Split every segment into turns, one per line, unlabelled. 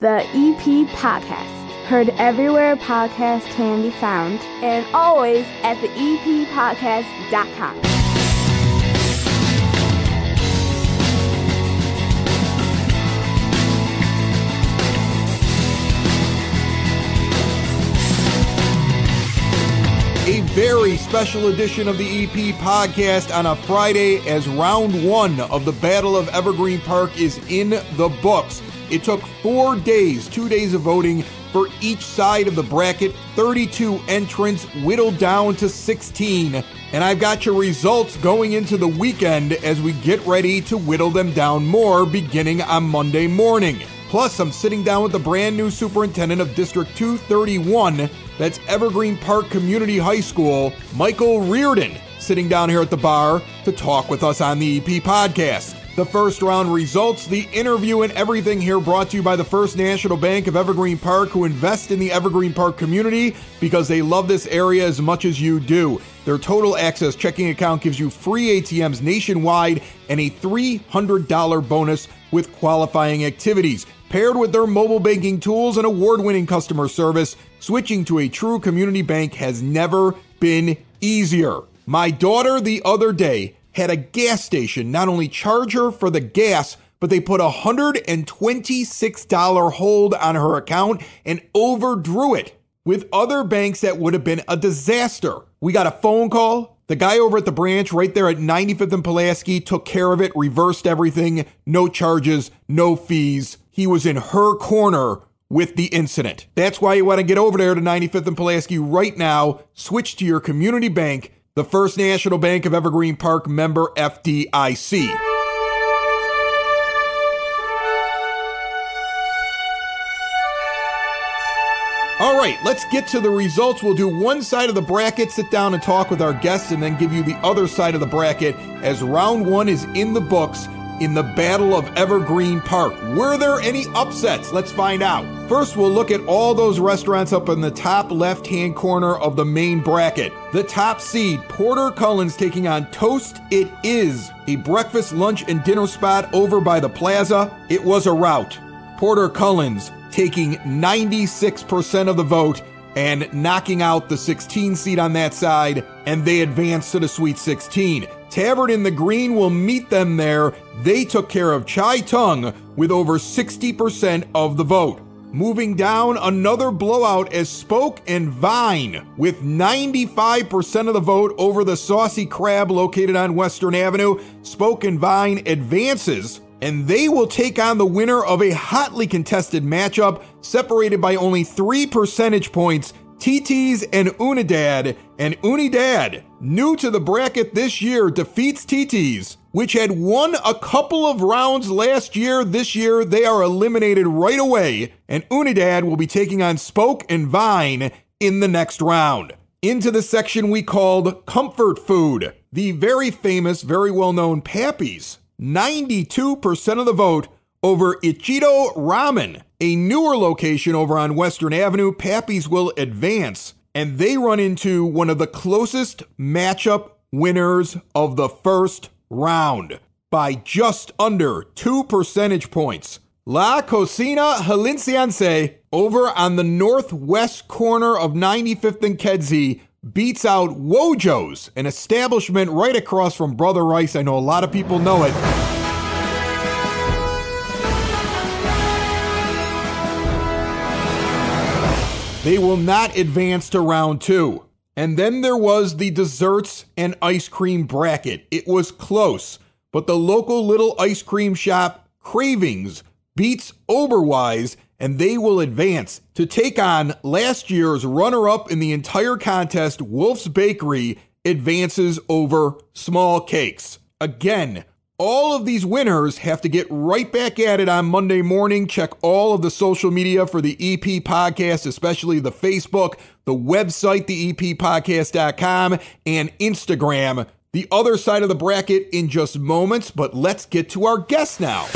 the EPCHS. Heard everywhere podcasts can be found, and always at the EPCHS.com.
A very special edition of the EP podcast on a Friday as round one of the Battle of Evergreen Park is in the books. It took 4 days, 2 days of voting for each side of the bracket, 32 entrants whittled down to 16. And I've got your results going into the weekend as we get ready to whittle them down more beginning on Monday morning. Plus, I'm sitting down with the brand new Superintendent of District 231, that's Evergreen Park Community High School, Michael Riordan, sitting down here at the bar to talk with us on the EP podcast. The first round results, the interview, and everything here brought to you by the First National Bank of Evergreen Park, who invest in the Evergreen Park community because they love this area as much as you do. Their Total Access checking account gives you free ATMs nationwide and a $300 bonus with qualifying activities. Paired with their mobile banking tools and award-winning customer service, switching to a true community bank has never been easier. My daughter the other day had a gas station not only charge her for the gas, but they put a $126 hold on her account and overdrew it. With other banks, that would have been a disaster. We got a phone call. The guy over at the branch right there at 95th and Pulaski took care of it, reversed everything, no charges, no fees. He was in her corner with the incident. That's why you want to get over there to 95th and Pulaski right now. Switch to your community bank, the First National Bank of Evergreen Park, member FDIC. All right, let's get to the results. We'll do one side of the bracket, sit down and talk with our guests, and then give you the other side of the bracket as round one is in the books in the Battle of Evergreen Park. Were there any upsets? Let's find out. First, we'll look at all those restaurants up in the top left-hand corner of the main bracket. The top seed, Porter Cullen's, taking on Toast It Is, a breakfast, lunch, and dinner spot over by the plaza. It was a rout. Porter Cullen's taking 96% of the vote and knocking out the 16 seed on that side, and they advance to the Sweet 16. Tavern in the Green will meet them there. They took care of Chai Tung with over 60% of the vote. Moving down, another blowout as Spoke and Vine with 95% of the vote over the Saucy Crab located on Western Avenue. Spoke and Vine advances, and they will take on the winner of a hotly contested matchup separated by only 3 percentage points, TT's and Unidad. And Unidad, new to the bracket this year, defeats TT's, which had won a couple of rounds last year. This year, they are eliminated right away, and Unidad will be taking on Spoke and Vine in the next round. Into the section we called Comfort Food. The very famous, very well-known Pappy's, 92% of the vote over Ichido Ramen, a newer location over on Western Avenue. Pappy's will advance, and they run into one of the closest matchup winners of the first round by just under 2 percentage points. La Cocina Jalisciense over on the northwest corner of 95th and Kedzie beats out Wojo's, an establishment right across from Brother Rice. I know a lot of people know it. They will not advance to round two. And then there was the desserts and ice cream bracket. It was close, but the local little ice cream shop, Cravings, beats Oberwise, and they will advance to take on last year's runner-up in the entire contest. Wolf's Bakery advances over Small Cakes. Again, all of these winners have to get right back at it on Monday morning. Check all of the social media for the EP podcast, especially the Facebook, the website, theeppodcast.com, and Instagram. The other side of the bracket in just moments, but let's get to our guests now.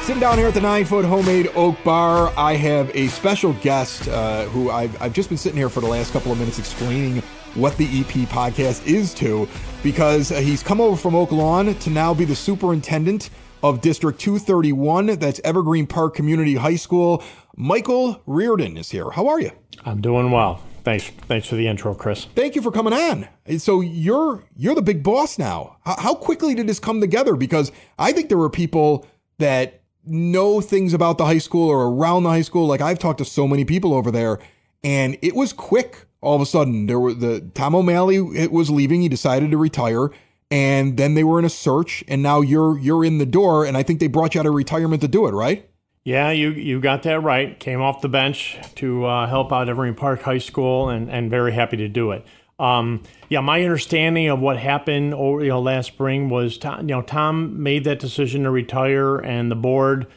Sitting down here at the 9-foot homemade oak bar, I have a special guest who I've just been sitting here for the last couple of minutes explaining what the EP podcast is to, because he's come over from Oak Lawn to now be the superintendent of District 231. That's Evergreen Park Community High School. Michael Riordan is here. How are you?
I'm doing well. Thanks for the intro, Chris.
Thank you for coming on. So you're the big boss now. How quickly did this come together? Because I think there were people that know things about the high school or around the high school. Like, I've talked to so many people over there, and it was quick. All of a sudden, Tom O'Malley was leaving. He decided to retire, and then they were in a search, and now you're in the door. And I think they brought you out of retirement to do it, right?
Yeah, you got that right. Came off the bench to help out Evergreen Park High School, and very happy to do it. My understanding of what happened last spring was Tom made that decision to retire, and the board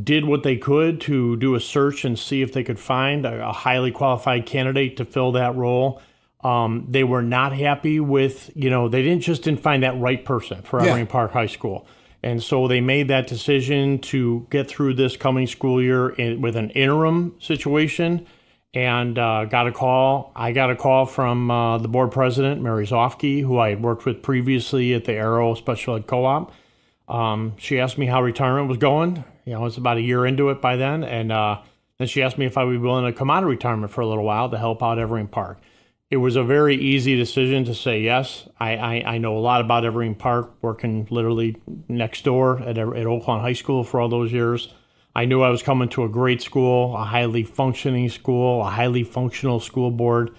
did what they could to do a search and see if they could find a highly qualified candidate to fill that role. They were not happy with, they didn't find that right person for Evergreen Park High School. And so they made that decision to get through this coming school year with an interim situation, and got a call. I got a call from the board president, Mary Zofke, who I had worked with previously at the Arrow Special Ed Co-op. She asked me how retirement was going. It's about a year into it by then. And then she asked me if I would be willing to come out of retirement for a little while to help out Evergreen Park. It was a very easy decision to say yes. I know a lot about Evergreen Park, working literally next door at Oak Lawn High School for all those years. I knew I was coming to a great school, a highly functioning school, a highly functional school board.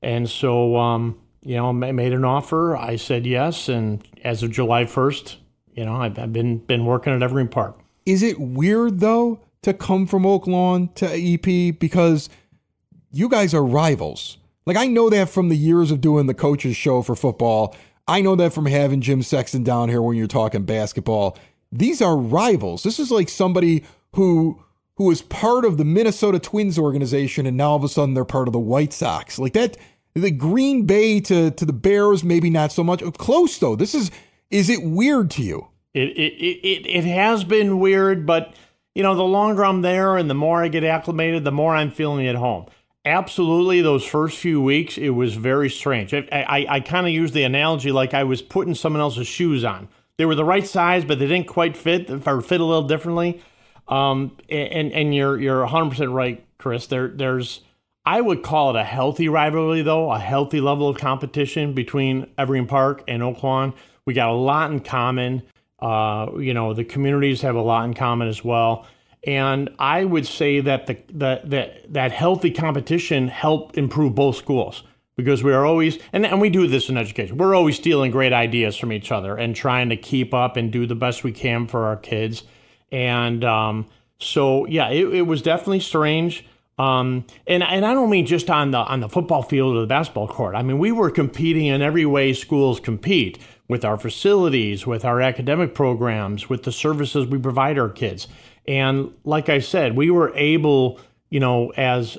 And so, I made an offer. I said yes. And as of July 1st, I've been working at Evergreen Park.
Is it weird, though, to come from Oak Lawn to EP? Because you guys are rivals. Like, I know that from the years of doing the coaches show for football. I know that from having Jim Sexton down here when you're talking basketball. These are rivals. This is like somebody who was part of the Minnesota Twins organization, and now all of a sudden they're part of the White Sox. Like that, the Green Bay to the Bears, maybe not so much. Close, though. Is it weird to you?
It has been weird, but, the longer I'm there and the more I get acclimated, the more I'm feeling at home. Absolutely, those first few weeks, it was very strange. I kind of use the analogy like I was putting someone else's shoes on. They were the right size, but they didn't quite fit, or fit a little differently. And you're 100% right, Chris. There's I would call it a healthy rivalry, though, a healthy level of competition between Evergreen Park and Oak Lawn. We got a lot in common. The communities have a lot in common as well. And I would say that that healthy competition helped improve both schools, because we are always, and we do this in education, we're always stealing great ideas from each other and trying to keep up and do the best we can for our kids. And it was definitely strange. And I don't mean just on the football field or the basketball court. I mean, we were competing in every way schools compete, with our facilities, with our academic programs, with the services we provide our kids. And like I said, we were able, as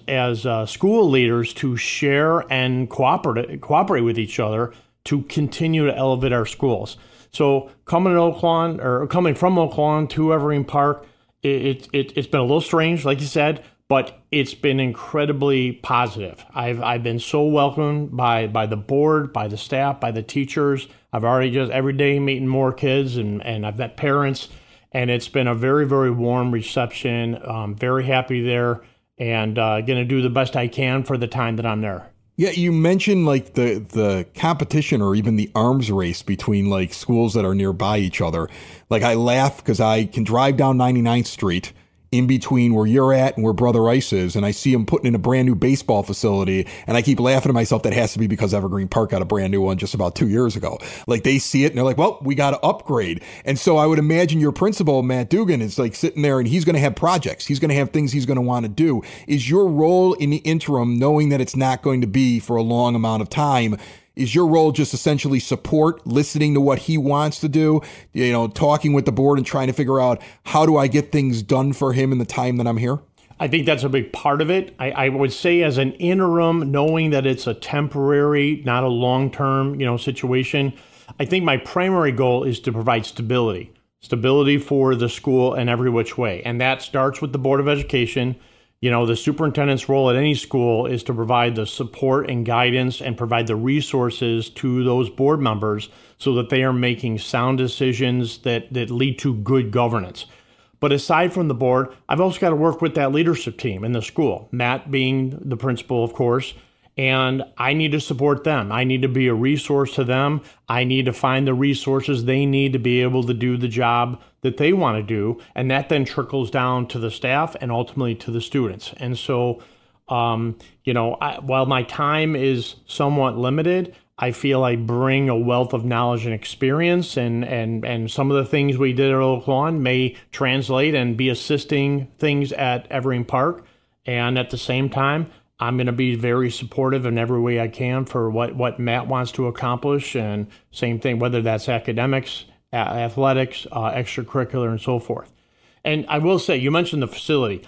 school leaders, to share and cooperate with each other to continue to elevate our schools. So coming from Oak Lawn to Evergreen Park, it's been a little strange, like you said, but it's been incredibly positive. I've been so welcomed by the board, by the staff, by the teachers. I've already just every day meeting more kids, and I've met parents. And it's been a very, very warm reception. Very happy there, and going to do the best I can for the time that I'm there.
Yeah, you mentioned like the competition or even the arms race between like schools that are nearby each other. Like, I laugh because I can drive down 99th Street in between where you're at and where Brother Ice is, and I see them putting in a brand new baseball facility, and I keep laughing to myself, that has to be because Evergreen Park got a brand new one just about 2 years ago. Like, they see it and they're like, well, we got to upgrade. And so I would imagine your principal, Matt Dugan, is like sitting there, and he's going to have projects. He's going to have things he's going to want to do. Is your role in the interim, knowing that it's not going to be for a long amount of time, is your role just essentially support, listening to what he wants to do, talking with the board and trying to figure out how do I get things done for him in the time that I'm here?
I think that's a big part of it. I would say as an interim, knowing that it's a temporary, not a long-term, situation, I think my primary goal is to provide stability for the school in every which way. And that starts with the Board of Education. The superintendent's role at any school is to provide the support and guidance and provide the resources to those board members so that they are making sound decisions that lead to good governance. But aside from the board, I've also got to work with that leadership team in the school, Matt being the principal, of course, and I need to support them. I need to be a resource to them. I need to find the resources they need to be able to do the job that they want to do. And that then trickles down to the staff and ultimately to the students. And so, while my time is somewhat limited, I feel I bring a wealth of knowledge and experience, and some of the things we did at Oak Lawn may translate and be assisting things at Evergreen Park. And at the same time, I'm going to be very supportive in every way I can for what Matt wants to accomplish. And same thing, whether that's academics, athletics, extracurricular, and so forth. And I will say, you mentioned the facility.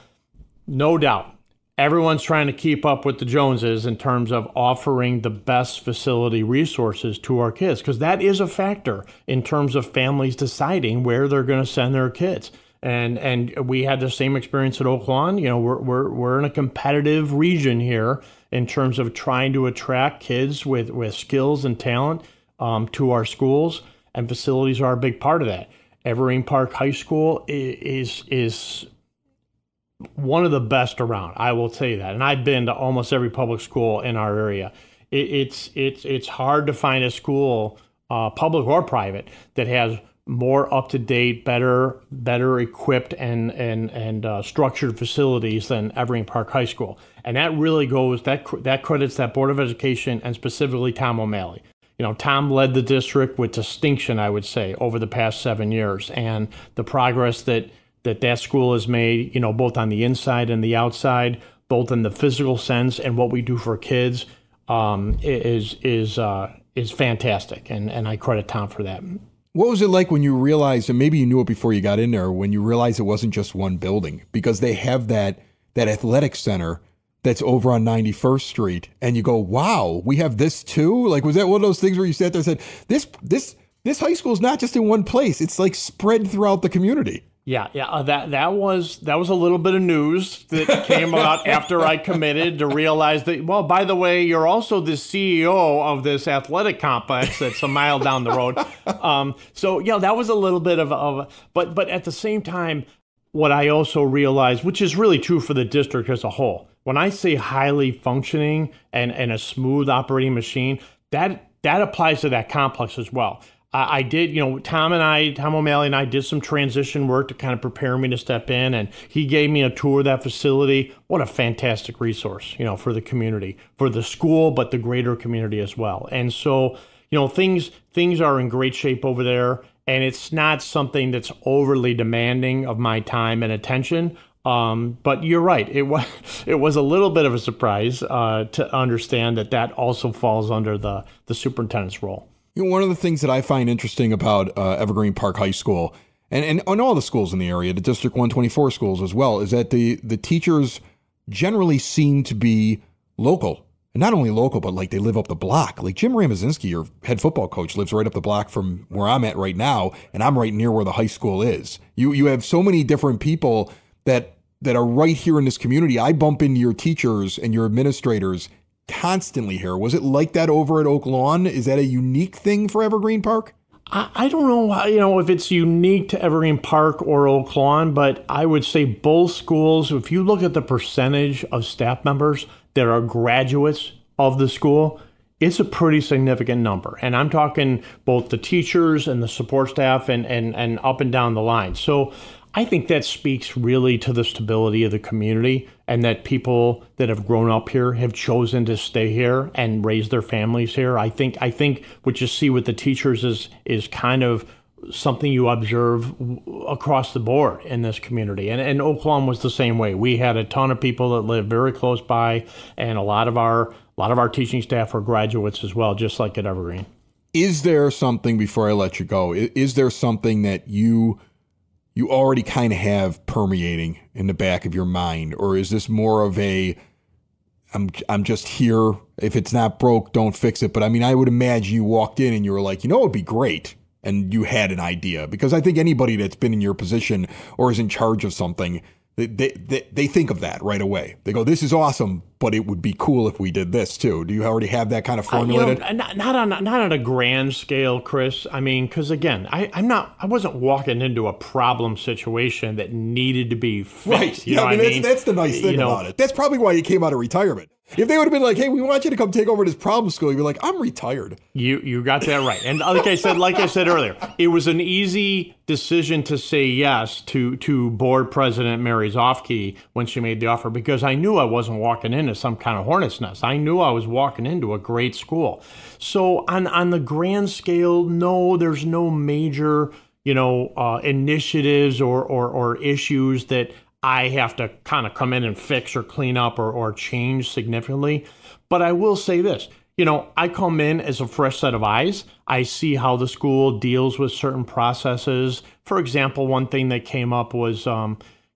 No doubt, everyone's trying to keep up with the Joneses in terms of offering the best facility resources to our kids, because that is a factor in terms of families deciding where they're going to send their kids. And we had the same experience at Oak Lawn. We're in a competitive region here in terms of trying to attract kids with skills and talent to our schools, and facilities are a big part of that. Evergreen Park High School is one of the best around. I will tell you that. And I've been to almost every public school in our area. It's hard to find a school, public or private, that has more up-to-date, better equipped and structured facilities than Evergreen Park High School. And that really goes, that credits that Board of Education and specifically Tom O'Malley. Tom led the district with distinction, I would say, over the past 7 years. And the progress that school has made, both on the inside and the outside, both in the physical sense and what we do for kids, is fantastic. And I credit Tom for that.
What was it like when you realized, and maybe you knew it before you got in there, when you realized it wasn't just one building? Because they have that athletic center that's over on 91st Street, and you go, wow, we have this too? Like, was that one of those things where you sat there and said, this high school is not just in one place, it's like spread throughout the community?
Yeah. That was a little bit of news that came out after I committed to realize that, well, by the way, you're also the CEO of this athletic complex that's a mile down the road. So that was a little bit but at the same time, what I also realized, which is really true for the district as a whole, when I say highly functioning and a smooth operating machine, that applies to that complex as well. I did, Tom O'Malley and I did some transition work to kind of prepare me to step in, and he gave me a tour of that facility. What a fantastic resource, for the community, for the school, but the greater community as well. And so, things are in great shape over there, and it's not something that's overly demanding of my time and attention. But you're right. It was a little bit of a surprise to understand that also falls under the superintendent's role.
One of the things that I find interesting about Evergreen Park High School, and on all the schools in the area, the District 124 schools as well, is that the teachers generally seem to be local. And not only local, but like they live up the block. Like Jim Ramazinski, your head football coach, lives right up the block from where I'm at right now, and I'm right near where the high school is. You have so many different people that are right here in this community. I bump into your teachers and your administrators constantly here. Was it like that over at Oak Lawn? Is that a unique thing for Evergreen Park?
I don't know, if it's unique to Evergreen Park or Oak Lawn, but I would say both schools, if you look at the percentage of staff members that are graduates of the school, it's a pretty significant number. And I'm talking both the teachers and the support staff and up and down the line. So I think that speaks really to the stability of the community, and that people that have grown up here have chosen to stay here and raise their families here. I think what you see with the teachers is kind of something you observe across the board in this community. And Oak Lawn was the same way. We had a ton of people that lived very close by, and a lot of our teaching staff were graduates as well, just like at Evergreen.
Is there something, before I let you go, is there something that you already kind of have permeating in the back of your mind? Or is this more of I'm just here, if it's not broke, don't fix it? But I mean, I would imagine you walked in and you were like, it'd be great, and you had an idea. Because I think anybody that's been in your position or is in charge of something, they think of that right away. They go, this is awesome, but it would be cool if we did this too. Do you already have that kind of formulated?
Not on a grand scale, Chris. I mean, because again, I wasn't walking into a problem situation that needed to be fixed.
Right. Yeah, I mean, that's the nice thing about it. That's probably why you came out of retirement. If they would have been like, hey, we want you to come take over this problem school, you'd be like, I'm retired.
You got that right. And like I said earlier, it was an easy decision to say yes to board president Mary Zofke when she made the offer, because I knew I wasn't walking into some kind of hornet's nest. I knew I was walking into a great school. So on the grand scale, no, there's no major, initiatives or issues that I have to kind of come in and fix or clean up or change significantly. But I will say this, I come in as a fresh set of eyes. I see how the school deals with certain processes. For example, one thing that came up was,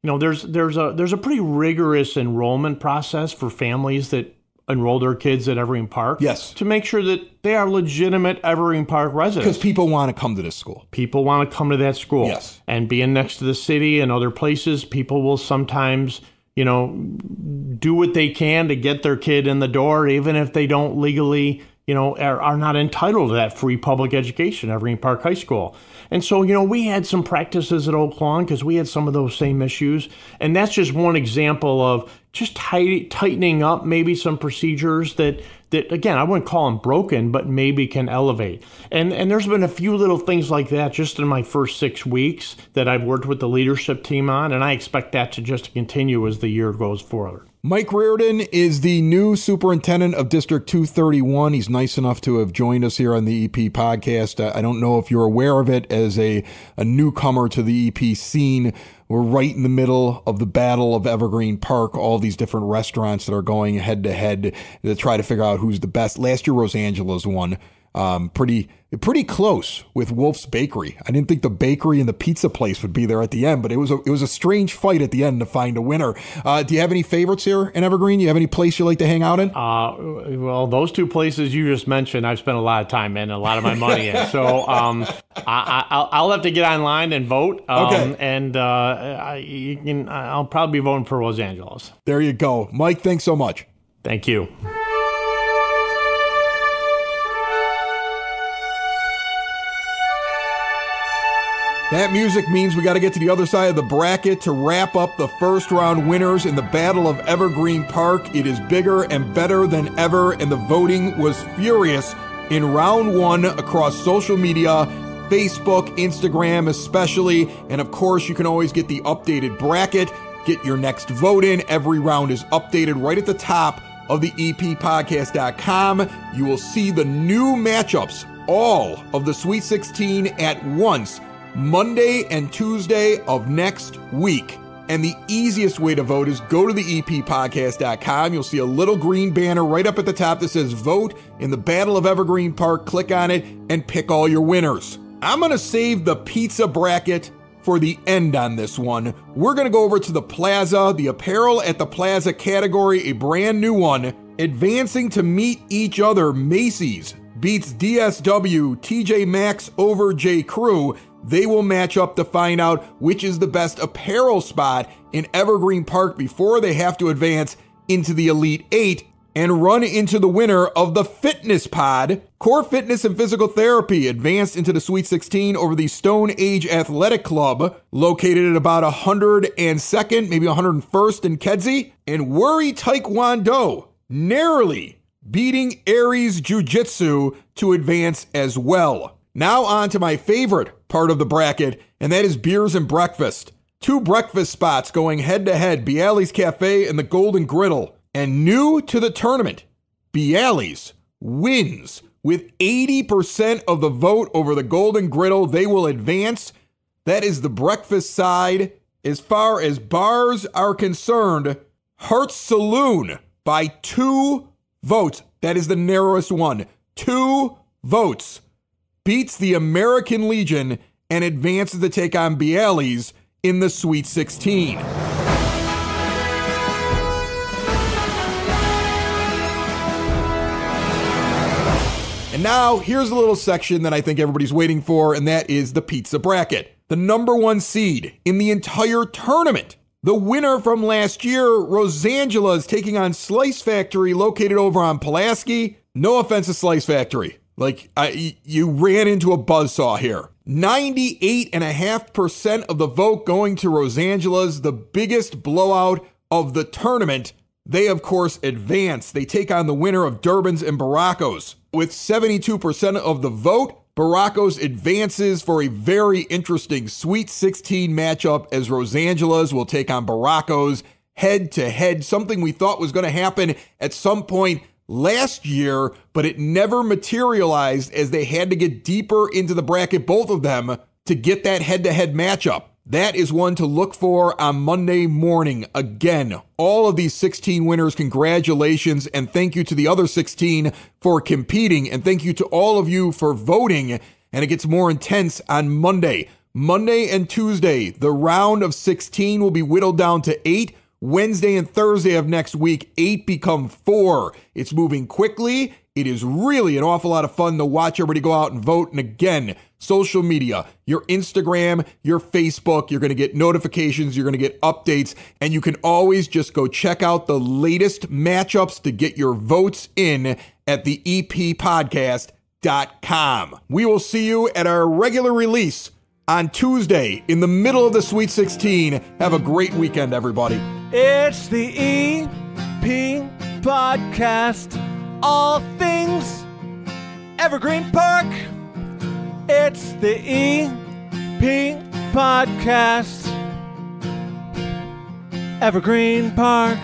there's a pretty rigorous enrollment process for families that enroll their kids at Evergreen Park.
Yes.
To make sure that they are legitimate Evergreen Park residents.
Because people want to come to this school.
People want to come to that school.
Yes. And
being next to the city and other places, people will sometimes, do what they can to get their kid in the door, even if they don't legally, are not entitled to that free public education at Evergreen Park High School. And so, we had some practices at Oak Lawn because we had some of those same issues. And that's just one example of just tightening up maybe some procedures that again, I wouldn't call them broken, but maybe can elevate. And there's been a few little things like that just in my first 6 weeks that I've worked with the leadership team on, and I expect that to just continue as the year goes forward.
Mike Riordan is the new Superintendent of District 231. He's nice enough to have joined us here on the EP podcast. I don't know if you're aware of it as a newcomer to the EP scene. We're right in the middle of the Battle of Evergreen Park, all these different restaurants that are going head to head to try to figure out who's the best. Last year, Rosangela's won. Pretty close with Wolf's Bakery. I didn't think the bakery and the pizza place would be there at the end, but it was a strange fight at the end to find a winner. Do you have any favorites here in Evergreen? Do you have any place you like to hang out in?
Well, those two places you just mentioned, I've spent a lot of time in, a lot of my money in. So I'll have to get online and vote.
Okay.
And I'll probably be voting for Rosangela's.
There you go, Mike. Thanks so much.
Thank you.
That music means we got to get to the other side of the bracket to wrap up the first round winners in the Battle of Evergreen Park. It is bigger and better than ever, and the voting was furious in round one across social media, Facebook, Instagram especially, and of course you can always get the updated bracket, get your next vote in. Every round is updated right at the top of the EPPodcast.com. You will see the new matchups, all of the Sweet 16 at once, Monday and Tuesday of next week. And the easiest way to vote is go to the EPPodcast.com. You'll see a little green banner right up at the top that says vote in the Battle of Evergreen Park. Click on it and pick all your winners. I'm going to save the pizza bracket for the end on this one. We're going to go over to the Plaza, the apparel at the Plaza category, a brand new one. Advancing to meet each other, Macy's beats DSW, TJ Maxx over J. Crew. They will match up to find out which is the best apparel spot in Evergreen Park before they have to advance into the Elite Eight and run into the winner of the Fitness Pod. Core Fitness and Physical Therapy advanced into the Sweet 16 over the Stone Age Athletic Club, located at about 102nd, maybe 101st in Kedzie. And Worry Taekwondo narrowly beating Aries Jiu-Jitsu to advance as well. Now on to my favorite part of the bracket, and that is beers and breakfast. Two breakfast spots going head-to-head, Bialys Cafe and the Golden Griddle. And new to the tournament, Bialys wins with 80% of the vote over the Golden Griddle. They will advance. That is the breakfast side. As far as bars are concerned, Heart's Saloon by 2 votes. That is the narrowest one. 2 votes. Beats the American Legion and advances to take on Bialys in the Sweet 16. And now, here's a little section that I think everybody's waiting for, and that is the pizza bracket. The number 1 seed in the entire tournament The winner from last year, Rosangela, is taking on Slice Factory, located over on Pulaski. No offense to Slice Factory. You ran into a buzzsaw here. 98.5% of the vote going to Rosangela's, the biggest blowout of the tournament. They, of course, advance. They take on the winner of Durbin's and Baracos. With 72% of the vote, Baracos advances for a very interesting Sweet 16 matchup as Rosangela's will take on Baracos head-to-head, something we thought was going to happen at some point last year, but it never materialized as they had to get deeper into the bracket, both of them, to get that head-to-head matchup. That is one to look for on Monday morning. Again, all of these 16 winners, congratulations, and thank you to the other 16 for competing, and thank you to all of you for voting, and it gets more intense on Monday. Monday and Tuesday, the round of 16 will be whittled down to 8. Wednesday and Thursday of next week, 8 become 4. It's moving quickly. It is really an awful lot of fun to watch everybody go out and vote. And again, social media, your Instagram, your Facebook, you're going to get notifications, you're going to get updates, and you can always just go check out the latest matchups to get your votes in at the EPPodcast.com. We will see you at our regular release on Tuesday in the middle of the Sweet 16. Have a great weekend, everybody.
It's the EP Podcast. All things Evergreen Park. It's the EP Podcast. Evergreen Park.